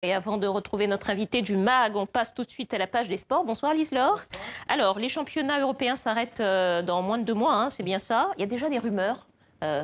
Et avant de retrouver notre invité du MAG, on passe tout de suite à la page des sports. Bonsoir Lise-Laure. Alors, les championnats européens s'arrêtent dans moins de 2 mois, hein, c'est bien ça. Il y a déjà des rumeurs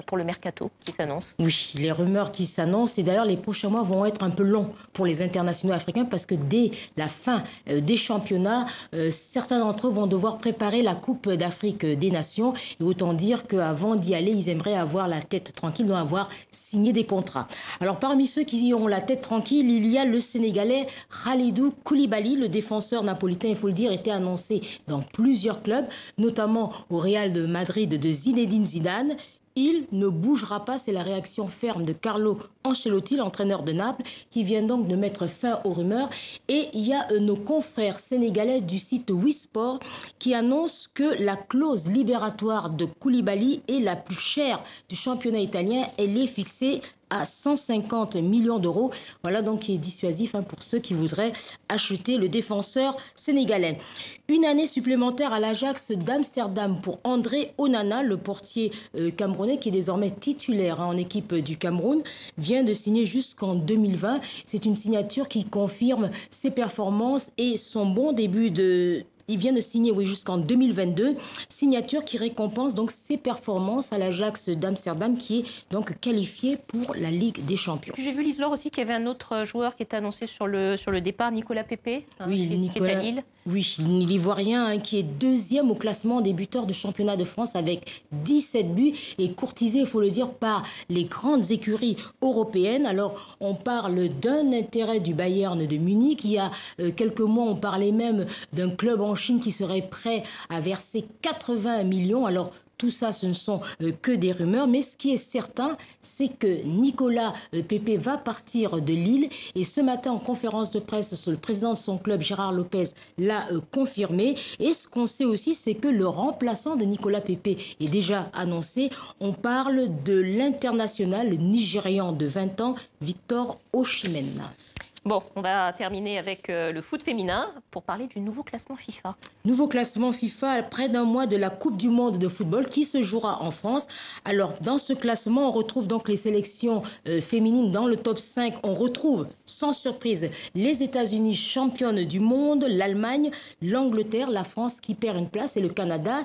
pour le mercato qui s'annoncent. Oui, les rumeurs qui s'annoncent et d'ailleurs les prochains mois vont être un peu longs pour les internationaux africains parce que dès la fin des championnats, certains d'entre eux vont devoir préparer la Coupe d'Afrique des Nations et autant dire qu'avant d'y aller, ils aimeraient avoir la tête tranquille, donc avoir signé des contrats. Alors parmi ceux qui ont la tête tranquille, il y a le Sénégalais Khalidou Koulibaly, le défenseur napolitain, il faut le dire, était annoncé dans plusieurs clubs, notamment au Real de Madrid de Zinedine Zidane. Il ne bougera pas, c'est la réaction ferme de Carlo Ancelotti, l'entraîneur de Naples, qui vient donc de mettre fin aux rumeurs. Et il y a nos confrères sénégalais du site Wisport qui annoncent que la clause libératoire de Koulibaly est la plus chère du championnat italien. Elle est fixée à 150 millions d'euros. Voilà donc qui est dissuasif pour ceux qui voudraient acheter le défenseur sénégalais. Une année supplémentaire à l'Ajax d'Amsterdam pour André Onana, le portier camerounais qui est désormais titulaire en équipe du Cameroun, vient de signer jusqu'en 2020. C'est une signature qui confirme ses performances et son bon début de... Il vient de signer jusqu'en 2022, signature qui récompense donc ses performances à l'Ajax d'Amsterdam qui est donc qualifié pour la Ligue des Champions. J'ai vu Lise-Laure aussi qu'il y avait un autre joueur qui était annoncé sur le départ, Nicolas Pepe, Oui, qui est à Lille. Oui, l'Ivoirien qui est deuxième au classement des buteurs du championnat de France avec 17 buts et courtisé, il faut le dire, par les grandes écuries européennes. Alors, on parle d'un intérêt du Bayern de Munich. Il y a quelques mois, on parlait même d'un club en Chine qui serait prêt à verser 80 millions. Alors, tout ça, ce ne sont que des rumeurs, mais ce qui est certain, c'est que Nicolas Pepe va partir de Lille. Et ce matin, en conférence de presse, le président de son club, Gérard Lopez, l'a confirmé. Et ce qu'on sait aussi, c'est que le remplaçant de Nicolas Pepe est déjà annoncé. On parle de l'international nigérian de 20 ans, Victor Osimhen. Bon, on va terminer avec le foot féminin pour parler du nouveau classement FIFA. Nouveau classement FIFA à près d'un mois de la Coupe du monde de football qui se jouera en France. Alors, dans ce classement, on retrouve donc les sélections féminines dans le top 5. On retrouve, sans surprise, les États-Unis championnes du monde, l'Allemagne, l'Angleterre, la France qui perd une place et le Canada.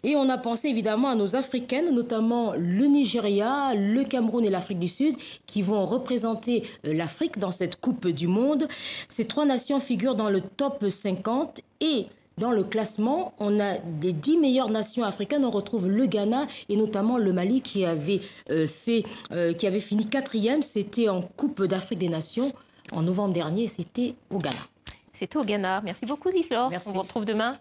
Et on a pensé évidemment à nos Africaines, notamment le Nigeria, le Cameroun et l'Afrique du Sud, qui vont représenter l'Afrique dans cette Coupe du monde. Ces trois nations figurent dans le top 50 et dans le classement, on a des 10 meilleures nations africaines. On retrouve le Ghana et notamment le Mali qui avait fini 4e. C'était en Coupe d'Afrique des Nations en novembre dernier. C'était au Ghana. C'était au Ghana. Merci beaucoup, Lise-Laure. Merci. On vous retrouve demain.